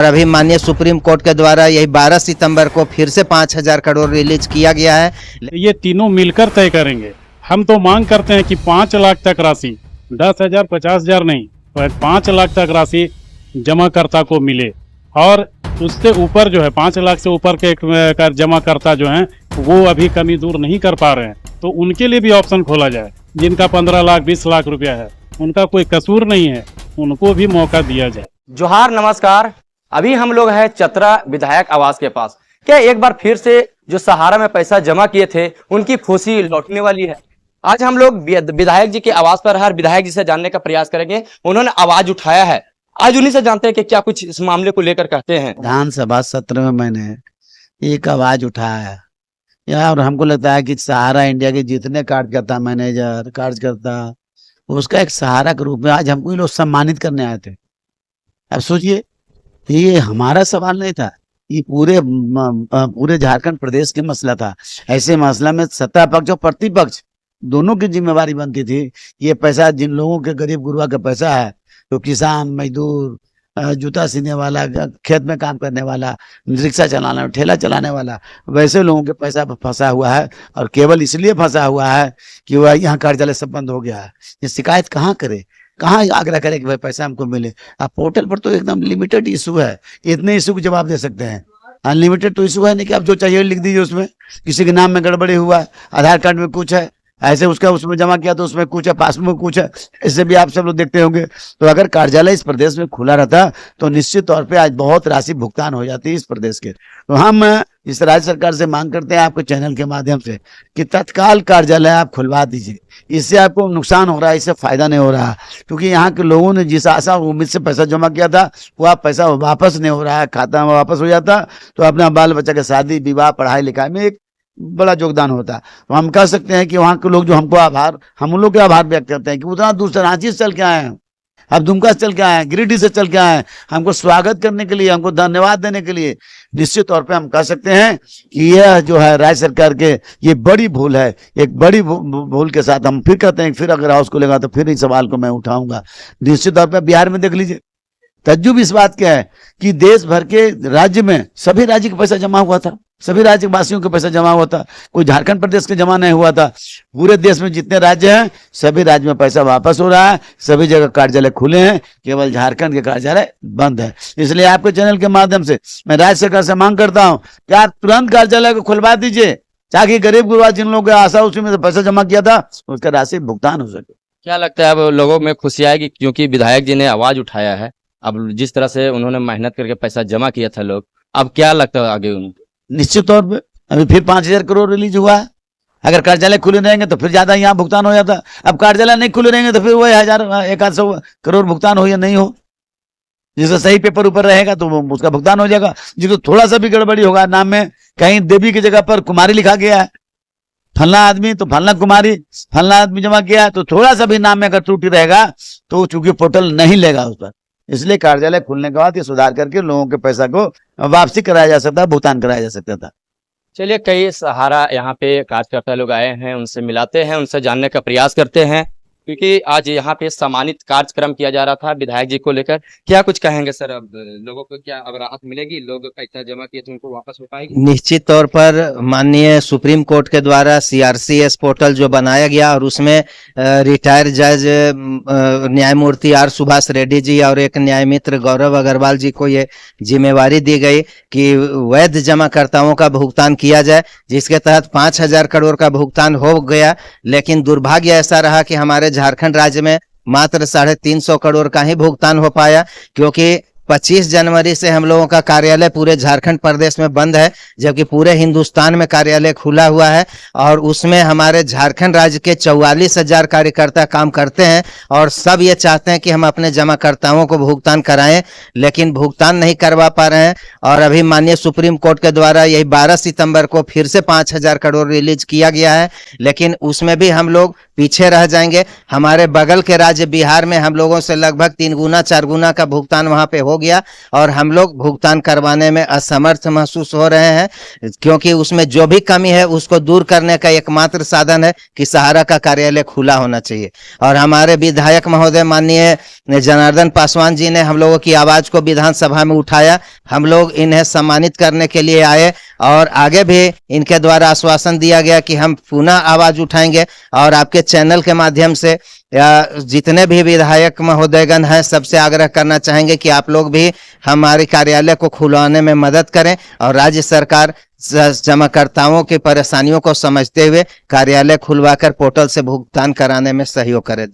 और अभी माननीय सुप्रीम कोर्ट के द्वारा यही 12 सितंबर को फिर से 5,000 करोड़ रिलीज किया गया है। ये तीनों मिलकर तय करेंगे। हम तो मांग करते हैं कि 5 लाख तक राशि, 10,000 50,000 नहीं, 5 लाख तक राशि जमाकर्ता को मिले। और उससे ऊपर जो है 5 लाख से ऊपर के जमाकर्ता जो हैं वो अभी कमी दूर नहीं कर पा रहे हैं, तो उनके लिए भी ऑप्शन खोला जाए। जिनका 15 लाख 20 लाख रुपया है, उनका कोई कसूर नहीं है, उनको भी मौका दिया जाए। जोहार, नमस्कार। अभी हम लोग हैं चतरा विधायक आवास के पास। क्या एक बार फिर से जो सहारा में पैसा जमा किए थे उनकी खुशी लौटने वाली है? आज हम लोग विधायक जी के आवास पर हर विधायक जी से जानने का प्रयास करेंगे। उन्होंने आवाज उठाया है, आज उन्हीं से जानते हैं कि क्या कुछ इस मामले को लेकर कहते हैं। विधानसभा सत्र में मैंने एक आवाज उठाया है यार, और हमको लगता है कि सहारा इंडिया के जितने कार्यकर्ता, मैनेजर, कार्यकर्ता, उसका एक सहारा के रूप में आज हमको ये लोग सम्मानित करने आए थे। अब सोचिए, ये हमारा सवाल नहीं था, ये पूरे झारखंड प्रदेश के मसला था। ऐसे मसला में सत्ता पक्ष और प्रतिपक्ष दोनों की जिम्मेवारी बनती थी। ये पैसा जिन लोगों के गरीब गुरबा का पैसा है, तो किसान, मजदूर, जूता सीने वाला, खेत में काम करने वाला, रिक्शा चलाना, ठेला चलाने वाला, वैसे लोगों के पैसा फंसा हुआ है। और केवल इसलिए फंसा हुआ है कि वह यहाँ कार्यालय सब बंद हो गया है। ये शिकायत कहाँ करे, कहाँ आग्रह करे कि भाई पैसा हमको मिले? आप पोर्टल पर तो एकदम लिमिटेड इशू है, इतने इशू को जवाब दे सकते हैं। अनलिमिटेड तो इशू है नहीं कि आप जो चाहिए लिख दीजिए। उसमें किसी के नाम में गड़बड़ी हुआ है, आधार कार्ड में कुछ है, ऐसे उसका उसमें जमा किया तो उसमें कुछ है, पासबुक कुछ है, इससे भी आप सब लोग देखते होंगे। तो अगर कार्यालय इस प्रदेश में खुला रहता तो निश्चित तौर पे आज बहुत राशि भुगतान हो जाती है इस प्रदेश के। तो हम इस राज्य सरकार से मांग करते हैं आपके चैनल के माध्यम से कि तत्काल कार्यालय आप खुलवा दीजिए। इससे आपको नुकसान हो रहा है, इससे फायदा नहीं हो रहा, क्योंकि यहाँ के लोगों ने जिस आशा उम्मीद से पैसा जमा किया था वो आप पैसा वापस नहीं हो रहा है। खाता में वापस हो जाता तो अपना बाल बच्चा के शादी विवाह पढ़ाई लिखाई में एक बड़ा योगदान होता। तो हम कह सकते हैं कि वहाँ के लोग जो हमको हम लोग के आभार व्यक्त करते हैं कि उतना दूर से रांची से चल के आए हैं, अब दुमका से चल के आए हैं, गिरिडीह से चल के आए हैं, हमको स्वागत करने के लिए, हमको धन्यवाद देने के लिए। निश्चित तौर पे हम कह सकते हैं कि यह जो है राज्य सरकार के ये बड़ी भूल है। एक बड़ी भूल के साथ हम फिर कहते हैं, फिर अगर हाउस खुलेगा तो फिर इस सवाल को मैं उठाऊंगा। निश्चित तौर पर बिहार में देख लीजिए, तज्जुब इस बात का है कि देश भर के राज्य में सभी राज्य का पैसा जमा हुआ था, सभी राज्य वासियों का पैसा जमा हुआ था, कोई झारखंड प्रदेश के जमा नहीं हुआ था। पूरे देश में जितने राज्य हैं सभी राज्य में पैसा वापस हो रहा है, सभी जगह कार्यालय खुले हैं, केवल झारखंड के कार्यालय बंद है। इसलिए आपके चैनल के माध्यम से मैं राज्य सरकार से मांग करता हूँ कि आप तुरंत कार्यालय को खुलवा दीजिए, ताकि गरीब गुरबा जिन लोगों की आशा उसी में से पैसा जमा किया था उसका राशि भुगतान हो सके। क्या लगता है अब लोगों में खुशी आएगी, क्योंकि विधायक जी ने आवाज उठाया है? अब जिस तरह से उन्होंने मेहनत करके पैसा जमा किया था लोग, अब क्या लगता है आगे उनको? निश्चित तौर पे अभी फिर 5,000 करोड़ रिलीज हुआ है। अगर कार्यालय खुले रहेंगे तो फिर ज्यादा यहाँ भुगतान हो जाता। अब कार्यालय नहीं खुले रहेंगे तो फिर वही 1,000-1,800 करोड़ भुगतान हो या नहीं हो। जिसका सही पेपर ऊपर रहेगा तो उसका भुगतान हो जाएगा। जिसको थोड़ा सा भी गड़बड़ी होगा, नाम में कहीं देवी की जगह पर कुमारी लिखा गया है, फलना आदमी तो फलना कुमारी, फलना आदमी जमा किया है, तो थोड़ा सा भी नाम में अगर त्रुटि रहेगा तो चूंकि पोर्टल नहीं लेगा उस पर। इसलिए कार्यालय खुलने के बाद ये सुधार करके लोगों के पैसा को वापसी कराया जा सकता है, भुगतान कराया जा सकता था। चलिए, कई सहारा यहाँ पे कार्यकर्ता लोग आए हैं, उनसे मिलाते हैं, उनसे जानने का प्रयास करते हैं, क्योंकि आज यहाँ पे सम्मानित कार्यक्रम किया जा रहा था विधायक जी को लेकर। क्या कुछ कहेंगे सर? अब लोगों को क्या अब राहत मिलेगी? लोग पैसा जमा किए तो उनको वापस हो पाएगी? निश्चित तौर पर माननीय सुप्रीम कोर्ट के द्वारा CRCS पोर्टल जो बनाया गया और उसमें रिटायर जज न्यायमूर्ति R सुभाष रेड्डी जी और एक न्यायमित्र गौरव अग्रवाल जी को ये जिम्मेवारी दी गई कि वैध जमाकर्ताओं का भुगतान किया जाए, जिसके तहत 5,000 करोड़ का भुगतान हो गया। लेकिन दुर्भाग्य ऐसा रहा कि हमारे झारखंड राज्य में मात्र 350 करोड़ का ही भुगतान हो पाया, क्योंकि 25 जनवरी से हम लोगों का कार्यालय पूरे झारखंड प्रदेश में बंद है, जबकि पूरे हिंदुस्तान में कार्यालय खुला हुआ है। और उसमें हमारे झारखंड राज्य के 44,000 कार्यकर्ता काम करते हैं और सब ये चाहते हैं कि हम अपने जमाकर्ताओं को भुगतान कराएं, लेकिन भुगतान नहीं करवा पा रहे हैं। और अभी माननीय सुप्रीम कोर्ट के द्वारा यही 12 सितंबर को फिर से 5,000 करोड़ रिलीज किया गया है, लेकिन उसमें भी हम लोग पीछे रह जाएंगे। हमारे बगल के राज्य बिहार में हम लोगों से लगभग 3 गुना 4 गुना का भुगतान वहां पे हो गया और हम लोग भुगतान करवाने में असमर्थ महसूस हो रहे हैं, क्योंकि उसमें जो भी कमी है उसको दूर करने का एकमात्र साधन है कि सहारा का कार्यालय खुला होना चाहिए। और हमारे विधायक महोदय माननीय जनार्दन पासवान जी ने हम लोगों की आवाज को विधानसभा में उठाया। हम लोग इन्हें सम्मानित करने के लिए आए और आगे भी इनके द्वारा आश्वासन दिया गया कि हम पुनः आवाज उठाएंगे और आपके चैनल के माध्यम से जितने भी विधायक महोदयगण हैं सबसे आग्रह करना चाहेंगे कि आप लोग भी हमारे कार्यालय को खुलवाने में मदद करें और राज्य सरकार जमाकर्ताओं की परेशानियों को समझते हुए कार्यालय खुलवाकर पोर्टल से भुगतान कराने में सहयोग करें।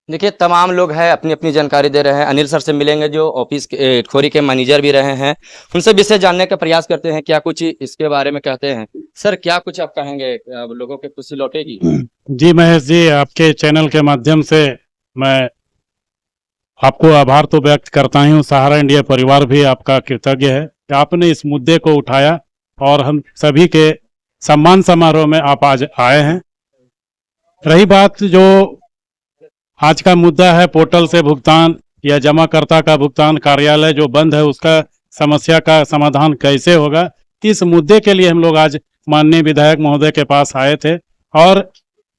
देखिए तमाम लोग हैं अपनी अपनी जानकारी दे रहे हैं। अनिल सर से मिलेंगे जो ऑफिस के खोरी के मैनेजर भी रहे हैं, उनसे विषय जानने का प्रयास करते हैं क्या कुछ इसके बारे में कहते हैं। सर क्या कुछ आप कहेंगे, अब लोगों की खुशी लौटेगी? जी महेश जी, आपके चैनल के माध्यम से मैं आपको आभार तो व्यक्त करता हूँ। सहारा इंडिया परिवार भी आपका कृतज्ञ है कि आपने इस मुद्दे को उठाया और हम सभी के सम्मान समारोह में आप आज आए हैं। रही बात जो आज का मुद्दा है पोर्टल से भुगतान या जमाकर्ता का भुगतान, कार्यालय जो बंद है उसका समस्या का समाधान कैसे होगा, इस मुद्दे के लिए हम लोग आज माननीय विधायक महोदय के पास आए थे। और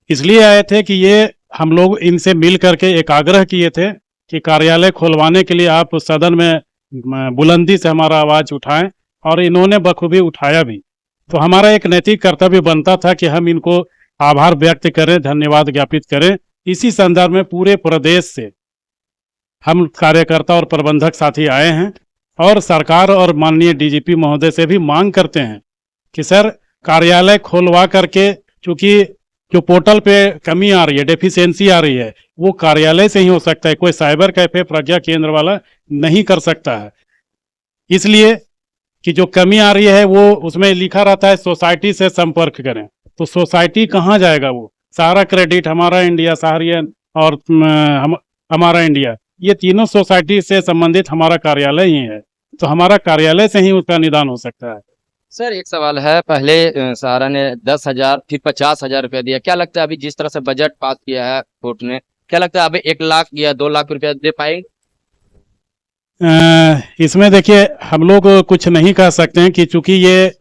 इसलिए आए थे कि ये हम लोग इनसे मिल करके एक आग्रह किए थे कि कार्यालय खुलवाने के लिए आप सदन में बुलंदी से हमारा आवाज उठाएं, और इन्होंने बखूबी उठाया भी। तो हमारा एक नैतिक कर्तव्य बनता था कि हम इनको आभार व्यक्त करें, धन्यवाद ज्ञापित करें। इसी संदर्भ में पूरे प्रदेश से हम कार्यकर्ता और प्रबंधक साथी आए हैं और सरकार और माननीय डीजीपी महोदय से भी मांग करते हैं कि सर कार्यालय खोलवा करके, चूंकि जो पोर्टल पे कमी आ रही है, डेफिशिएंसी आ रही है, वो कार्यालय से ही हो सकता है, कोई साइबर कैफे प्रज्ञा केंद्र वाला नहीं कर सकता है। इसलिए कि जो कमी आ रही है वो उसमें लिखा रहता है सोसाइटी से संपर्क करें, तो सोसाइटी कहाँ जाएगा? वो सहारा क्रेडिट, हमारा इंडिया, सहारियन और हमारा इंडिया, ये तीनों सोसाइटी से संबंधित हमारा कार्यालय ही है, तो हमारा कार्यालय से ही उसका निदान हो सकता है। सर एक सवाल है, पहले सहारा ने 10,000 फिर 50,000 रुपया दिया, क्या लगता है अभी जिस तरह से बजट पास किया है कोर्ट ने, क्या लगता है अभी 1 लाख या 2 लाख रुपया दे पाएंगे? इसमें देखिए हम लोग कुछ नहीं कह सकते हैं कि चूंकि ये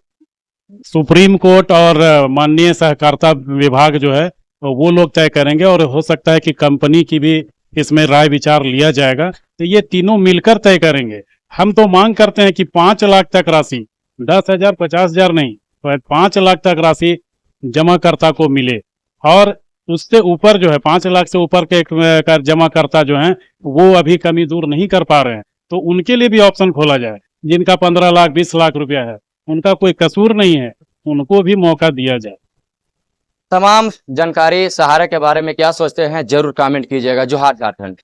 सुप्रीम कोर्ट और माननीय सहकारिता विभाग जो है वो लोग तय करेंगे, और हो सकता है कि कंपनी की भी इसमें राय विचार लिया जाएगा, तो ये तीनों मिलकर तय करेंगे। हम तो मांग करते हैं कि 5 लाख तक राशि, 10,000 50,000 नहीं, तो 5 लाख तक राशि जमाकर्ता को मिले, और उससे ऊपर जो है 5 लाख से ऊपर के जमाकर्ता जो हैं वो अभी कमी दूर नहीं कर पा रहे हैं, तो उनके लिए भी ऑप्शन खोला जाए। जिनका 15 लाख 20 लाख रुपया है, उनका कोई कसूर नहीं है, उनको भी मौका दिया जाए। तमाम जानकारी सहारा के बारे में क्या सोचते हैं जरूर कमेंट कीजिएगा। जोहार झारखंड।